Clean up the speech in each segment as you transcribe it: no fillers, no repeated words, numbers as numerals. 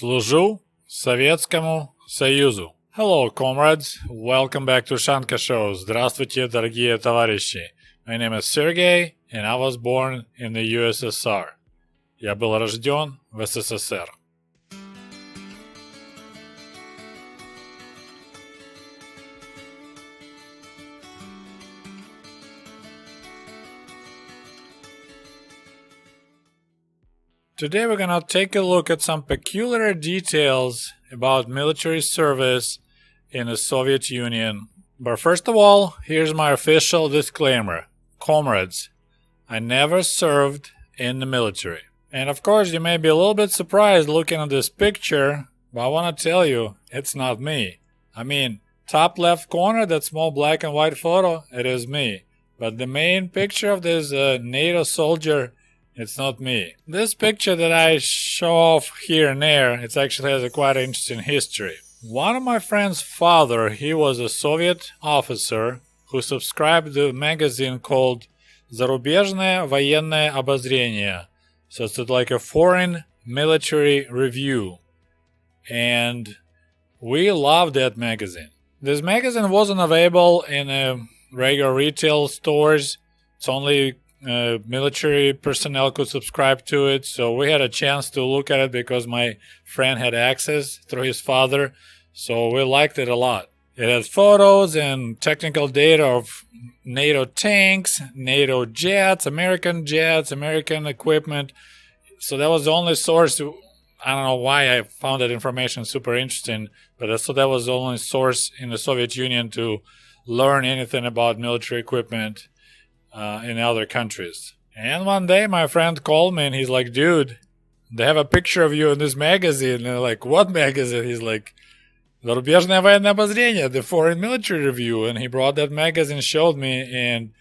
Служу Советскому Союзу. Hello, comrades. Welcome back to Ushanka Show. Здравствуйте, дорогие товарищи. My name is Sergey, and I was born in the USSR. Я был рожден в СССР. Today we're gonna take a look at some peculiar details about military service in the Soviet Union. But first of all, here's my official disclaimer. Comrades, I never served in the military. And of course, you may be a little bit surprised looking at this picture, but I want to tell you, it's not me. I mean, top left corner, that small black and white photo, it is me. But the main picture of this NATO soldier, it's not me. This picture that I show off here and there, it actually has a quite interesting history. One of my friend's father, he was a Soviet officer who subscribed to a magazine called Зарубежное военное обозрение. So it's like a foreign military review. And we loved that magazine. This magazine wasn't available in regular retail stores. It's only military personnel could subscribe to it, so we had a chance to look at it because my friend had access through his father, so we liked it a lot. It had photos and technical data of NATO tanks, NATO jets, American equipment. So that was the only source. I don't know why I found that information super interesting, but that was the only source in the Soviet Union to learn anything about military equipment in other countries. And one day my friend called me and he's like, dude, they have a picture of you in this magazine. And I'm like, what magazine? He's like, Зарубежное военное обозрение, the foreign military review. And he brought that magazine, showed me, and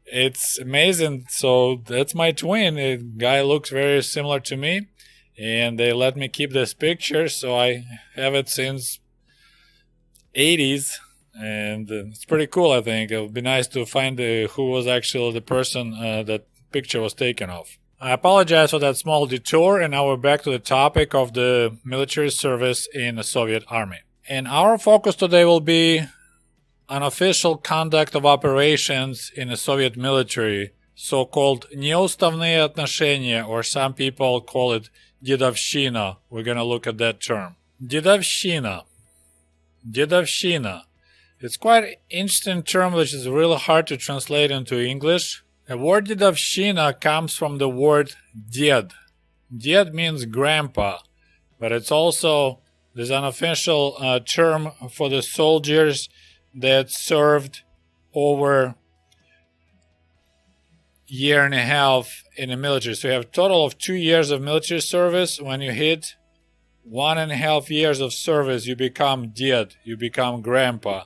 it's amazing. So that's my twin. The guy looks very similar to me, and they let me keep this picture, so I have it since 80s. And it's pretty cool, I think. It would be nice to find who was actually the person that picture was taken of. I apologize for that small detour, and now we're back to the topic of the military service in the Soviet Army. And our focus today will be unofficial conduct of operations in the Soviet military, so-called неуставные отношения, or some people call it dedovschchina. We're going to look at that term. Dedovshchina. It's quite an interesting term which is really hard to translate into English. The word dedovschchina comes from the word ded. Ded means grandpa, but it's also this unofficial term for the soldiers that served over a year and a half in the military. So you have a total of 2 years of military service. When you hit 1.5 years of service, you become ded, you become grandpa.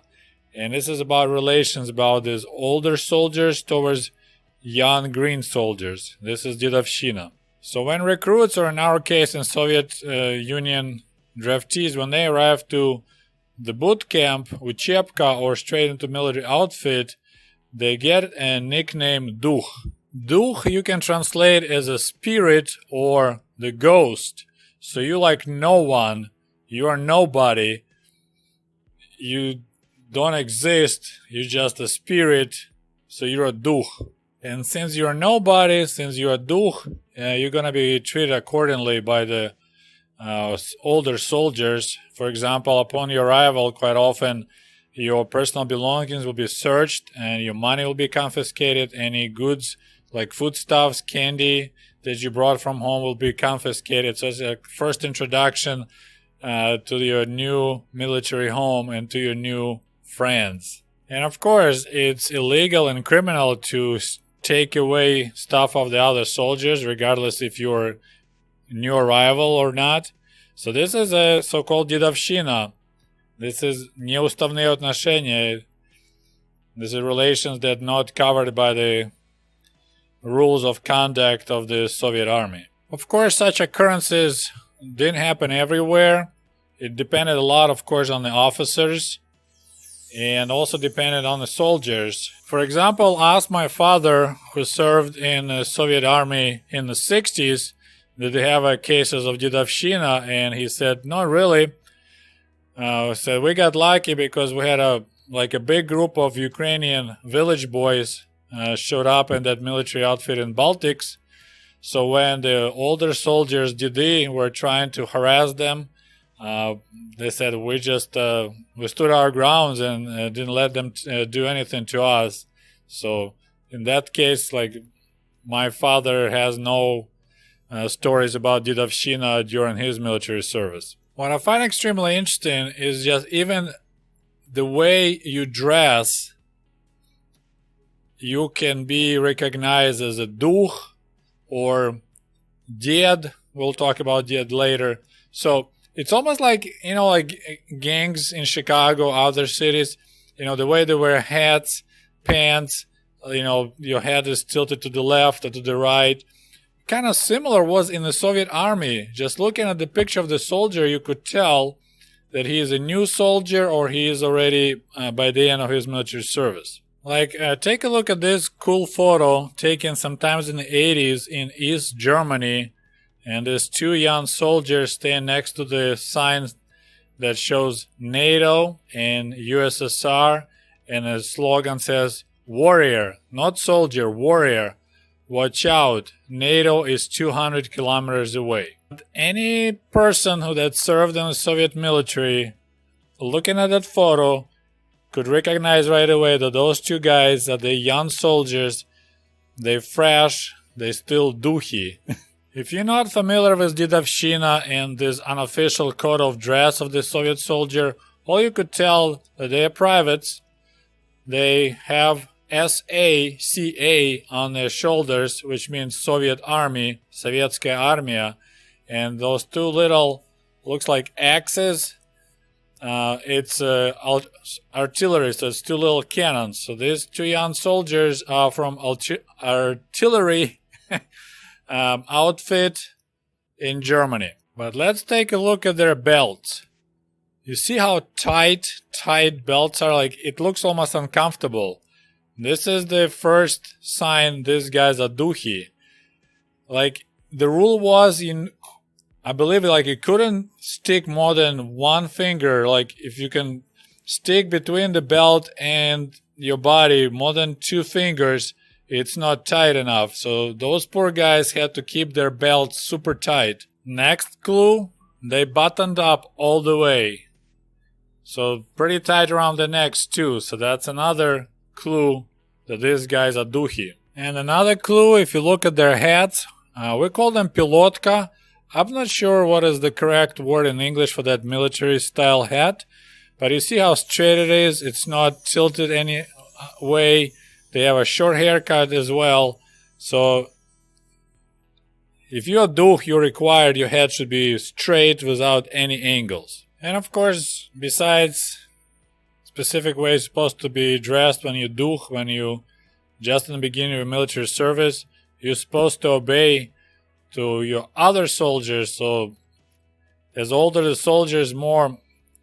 And this is about relations about these older soldiers towards young green soldiers. This is dedovschchina. So when recruits, or in our case in Soviet Union draftees, when they arrive to the boot camp, uchebka, or straight into military outfit, they get a nickname Duh. Duh you can translate as a spirit or the ghost. So you like no one, you are nobody, you don't exist, you're just a spirit, so you're a duh. And since you're nobody, since you're a duh, you're gonna be treated accordingly by the older soldiers. For example, upon your arrival, quite often your personal belongings will be searched and your money will be confiscated. Any goods like foodstuffs, candy that you brought from home will be confiscated. So it's a first introduction to your new military home and to your new friends. And of course, it's illegal and criminal to take away stuff of the other soldiers, regardless if you're new arrival or not. So this is a so-called dedovschchina. This is неуставные отношения. This is relations that are not covered by the rules of conduct of the Soviet Army. Of course, such occurrences didn't happen everywhere. It depended a lot, of course, on the officers, and also depended on the soldiers. For example, ask my father, who served in the Soviet Army in the 60s. did they have cases of Dedovshchina? And he said, not really. Said we got lucky because we had a big group of Ukrainian village boys showed up in that military outfit in Baltics. So when the older soldiers, DD, were trying to harass them, they said we just we stood our grounds and didn't let them do anything to us. So in that case, my father has no stories about Dedovshchina during his military service. What I find extremely interesting is just even the way you dress, you can be recognized as a duch or ded. We'll talk about ded later. So it's almost like gangs in Chicago, other cities, the way they wear hats, pants, your head is tilted to the left or to the right. Kind of similar was in the Soviet army. Just looking at the picture of the soldier, you could tell that he is a new soldier or he is already by the end of his military service. Take a look at this cool photo taken sometimes in the 80s in East Germany, and there's two young soldiers standing next to the sign that shows NATO and USSR, and the slogan says, "Warrior, not soldier, warrior. Watch out, NATO is 200 kilometers away." Any person that served in the Soviet military, looking at that photo, could recognize right away that those two guys are the young soldiers. They're fresh, they still duchy. If you're not familiar with Dedovshchina and this unofficial code of dress of the Soviet soldier, all you could tell that they are privates. They have SACA on their shoulders, which means Soviet Army, Sovietskaya Armia, and those two little, looks like axes, it's artillery, so it's two little cannons. So these two young soldiers are from artillery outfit in Germany. But let's take a look at their belts. You see how tight belts are? It looks almost uncomfortable. This is the first sign these guys are duchy. The rule was I believe you couldn't stick more than one finger. If you can stick between the belt and your body more than two fingers, it's not tight enough. So those poor guys had to keep their belts super tight. Next clue, they buttoned up all the way. So pretty tight around the necks too. So that's another clue that these guys are duchy. And another clue, if you look at their hats, we call them pilotka. I'm not sure what is the correct word in English for that military style hat, but you see how straight it is. It's not tilted any way. They have a short haircut as well. So if you're a duch, you're required your head should be straight without any angles. And of course, besides specific way it's supposed to be dressed when you duch, when you just in the beginning of your military service, you're supposed to obey to your other soldiers. So as older the soldiers, more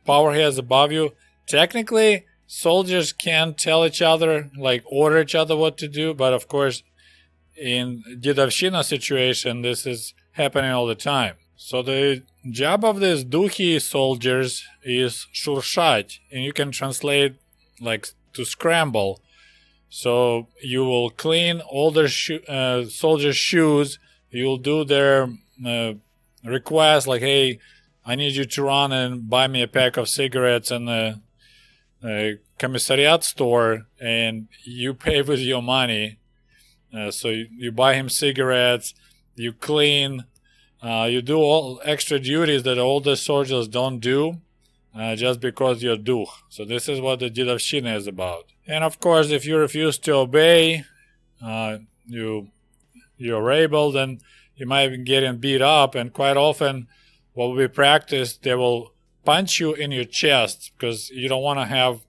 power he has above you. Technically, soldiers can tell each other, order each other what to do, but of course in Dedovshchina situation this is happening all the time. So the job of these duchy soldiers is shurshat, and you can translate to scramble. So you will clean older soldiers' shoes. You'll do their request hey, I need you to run and buy me a pack of cigarettes in the commissariat store, and you pay with your money. So you buy him cigarettes, you clean, you do all extra duties that older soldiers don't do just because you're duch. So this is what the Dedovshchina is about. And of course, if you refuse to obey, you're rebel, then you might be getting beat up. And quite often, what will be practiced, they will punch you in your chest because you don't want to have,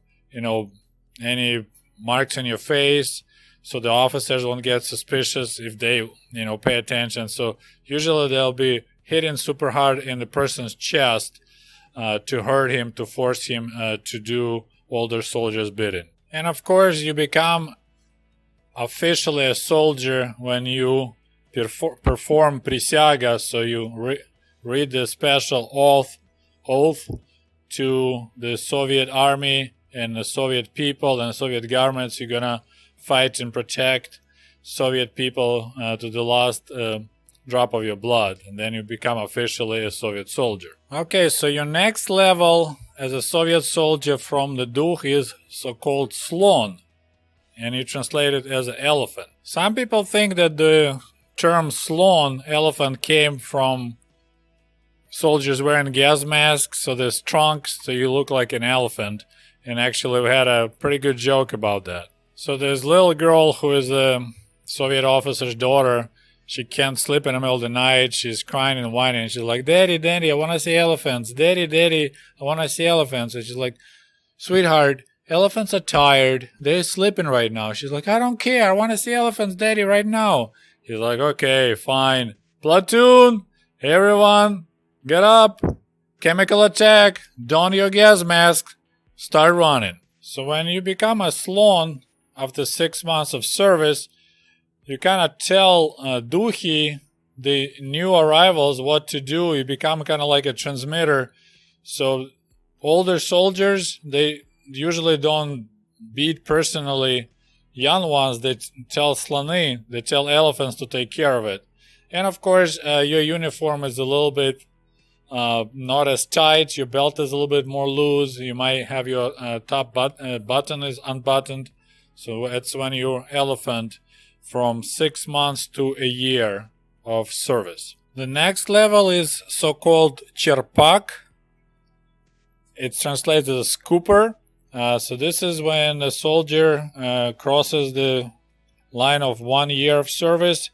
any marks on your face. So the officers won't get suspicious if they, pay attention. So usually they'll be hitting super hard in the person's chest to hurt him, to force him to do older soldiers' bidding. And of course, you become officially a soldier when you perform присяга, so you read the special oath to the Soviet army and the Soviet people and Soviet governments. You're gonna fight and protect Soviet people to the last drop of your blood, and then you become officially a Soviet soldier. Okay, so your next level as a Soviet soldier from the Dukh is so-called slon, and you translate it as an elephant. Some people think that the term slon, elephant, came from soldiers wearing gas masks, so there's trunks, so you look like an elephant. And actually, we had a pretty good joke about that. So there's a little girl who is a Soviet officer's daughter. She can't sleep in the middle of the night. She's crying and whining. She's like, Daddy, Daddy, I want to see elephants. Daddy, Daddy, I want to see elephants. And she's like, Sweetheart, elephants are tired. They're sleeping right now. She's like, I don't care. I want to see elephants, Daddy, right now. He's like, okay, fine. Platoon, everyone, get up. Chemical attack. Don your gas mask. Start running. So when you become a slon after 6 months of service, you kind of tell Dukhi, the new arrivals, what to do. You become kind of like a transmitter. So older soldiers, they usually don't beat personally young ones. They tell slony, they tell elephants to take care of it. And of course, your uniform is a little bit not as tight. Your belt is a little bit more loose. You might have your top button is unbuttoned. So it's when you're elephant from 6 months to a year of service. The next level is so-called cherpak. It's translated as scooper. So this is when the soldier crosses the line of 1 year of service.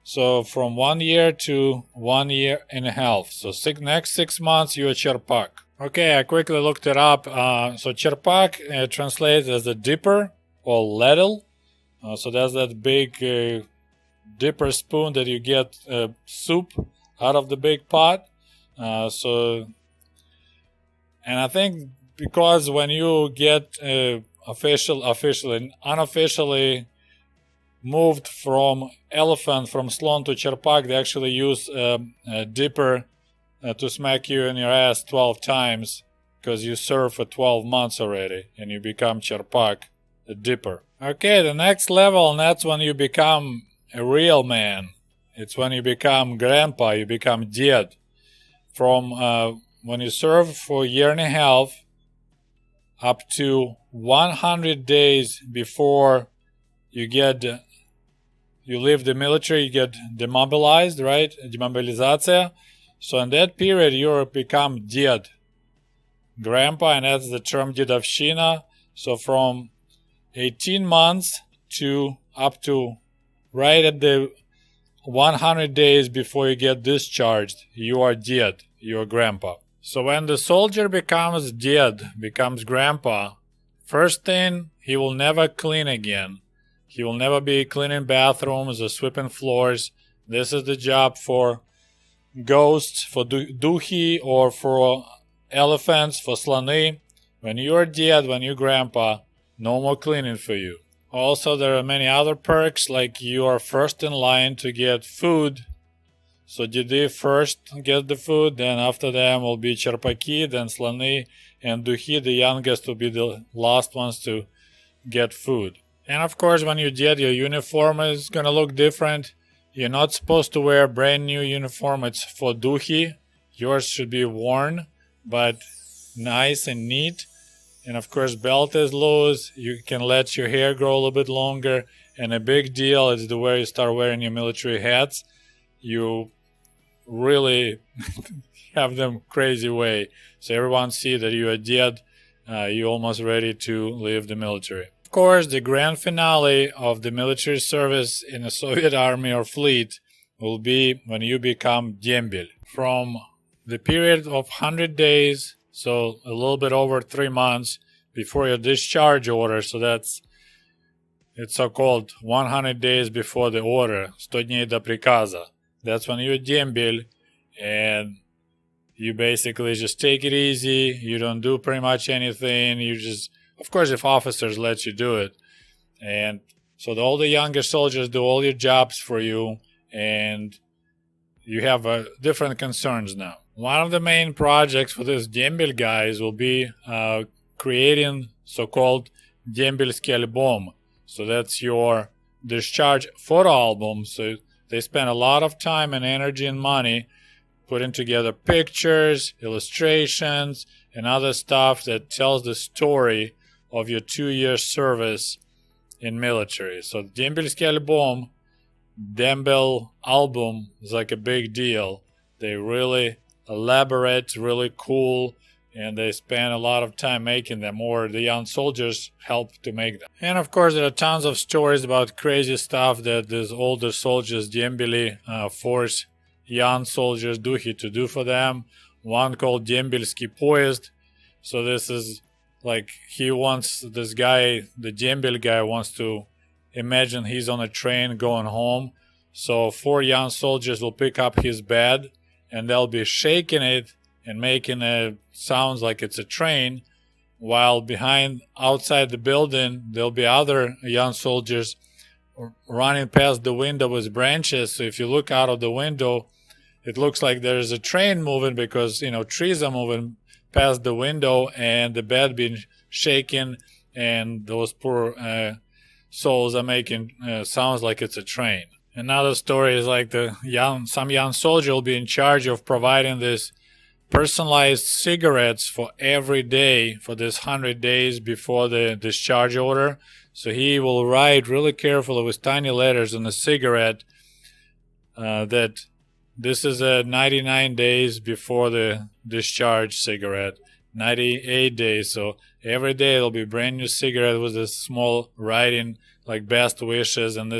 So from 1 year to 1 year and a half. So next 6 months, you're a cherpak. Okay, I quickly looked it up. So cherpak translates as a dipper or ladle. So that's that big dipper spoon that you get soup out of the big pot. And I think because when you get officially and unofficially moved from elephant, from slon to cherpak, they actually use a dipper to smack you in your ass 12 times because you serve for 12 months already and you become cherpak, a dipper. Okay, the next level, and that's when you become a real man. It's when you become grandpa, you become ded. From when you serve for a year and a half up to 100 days before you leave the military, you get demobilized, right? Demobilization. So in that period, you become ded, grandpa, and that's the term dedovschchina. So from 18 months to up to right at the 100 days before you get discharged, you are ded, you're grandpa. So when the soldier becomes ded, becomes grandpa, first thing, he will never clean again. He will never be cleaning bathrooms or sweeping floors. This is the job for ghosts, for Dukhi, or for elephants, for slony. When you're ded, when you're grandpa, no more cleaning for you. Also, there are many other perks, like you are first in line to get food. So Dede first get the food, then after them will be cherpaki, then slony, and Dukhi, the youngest, will be the last ones to get food. And of course, when you're ded, your uniform is going to look different. You're not supposed to wear a brand new uniform. It's for Dukhi. Yours should be worn, but nice and neat. And of course, belt is loose. You can let your hair grow a little bit longer. And a big deal is the way you start wearing your military hats. You really have them crazy way. So everyone see that you are ded. You're almost ready to leave the military. Of course, the grand finale of the military service in the Soviet army or fleet will be when you become dembil. From the period of 100 days, so a little bit over 3 months before your discharge order, so it's so-called 100 days before the order, 100 dней до приказа. That's when you're dembil, and you basically just take it easy. You don't do pretty much anything. You just, of course, if officers let you do it. And so all the younger soldiers do all your jobs for you, and you have different concerns now. One of the main projects for this Dembil guys will be creating so-called Dembilski album. So that's your discharge photo album. So they spend a lot of time and energy and money putting together pictures, illustrations, and other stuff that tells the story of your 2-year service in military. So Dembilski album, Dembil album is like a big deal. They really elaborate, really cool, and they spend a lot of time making them, or the young soldiers help to make them. And of course there are tons of stories about crazy stuff that these older soldiers, Dembili, force young soldiers to do for them. One called Dembilski Poezd. So this is like this guy, the Dembil guy, wants to imagine he's on a train going home. So 4 young soldiers will pick up his bed and they'll be shaking it and making it sounds like it's a train, while outside the building there'll be other young soldiers running past the window with branches. So if you look out of the window, it looks like there's a train moving because, trees are moving past the window and the bed being shaken, and those poor souls are making sounds like it's a train. Another story is like some young soldier will be in charge of providing this personalized cigarettes for every day for this 100 days before the discharge order. So he will write really carefully with tiny letters on the cigarette that this is 99 days before the discharge cigarette, 98 days. So every day there'll be a brand new cigarette with a small writing like best wishes, and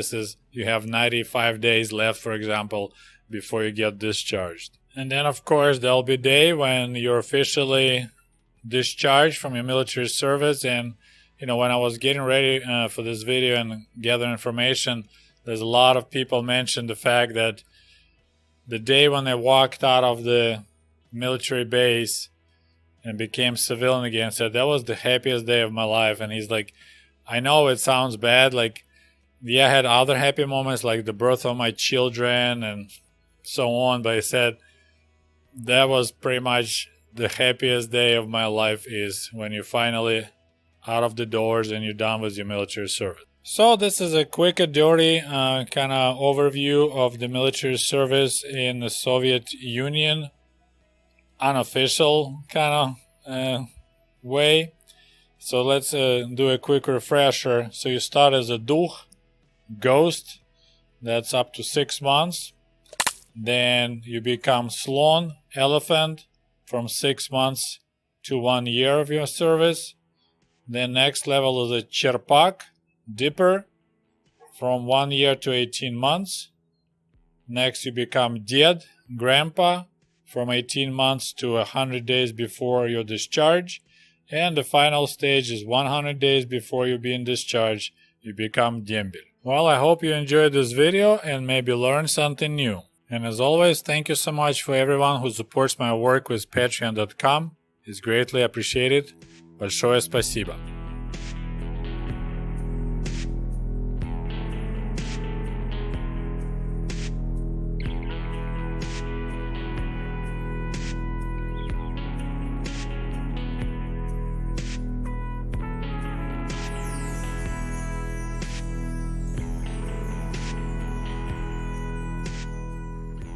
you have 95 days left, for example, before you get discharged. And then of course there'll be a day when you're officially discharged from your military service. And when I was getting ready for this video and gathering information, there's a lot of people mentioned the fact that the day when I walked out of the military base and became civilian again, said that was the happiest day of my life. And he's like, I know it sounds bad, I had other happy moments like the birth of my children and so on, but he said that was pretty much the happiest day of my life, is when you're finally out of the doors and you're done with your military service. So this is a quick and dirty kind of overview of the military service in the Soviet Union, unofficial kind of way. So let's do a quick refresher. So you start as a Dukh, ghost, that's up to 6 months. Then you become Slon, elephant, from 6 months to 1 year of your service. Then next level is a Cherpak, dipper, from 1 year to 18 months. Next you become Ded, grandpa, from 18 months to 100 days before your discharge. And the final stage is 100 days before you're being discharged, you become Dembil. Well, I hope you enjoyed this video and maybe learned something new. And as always, thank you so much for everyone who supports my work with patreon.com. It's greatly appreciated. Большое спасибо.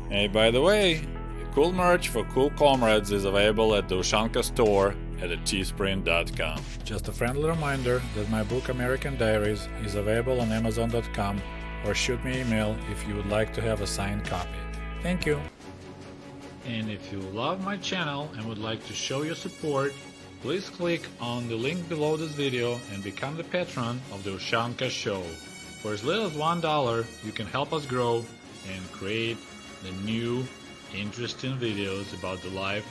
Hey, by the way, cool merch for cool comrades is available at the Ushanka store at teespring.com. Just a friendly reminder that my book American Diaries is available on amazon.com, or shoot me an email if you would like to have a signed copy. Thank you. And if you love my channel and would like to show your support, please click on the link below this video and become the patron of the Ushanka Show. For as little as $1, you can help us grow and create the new, interesting videos about the life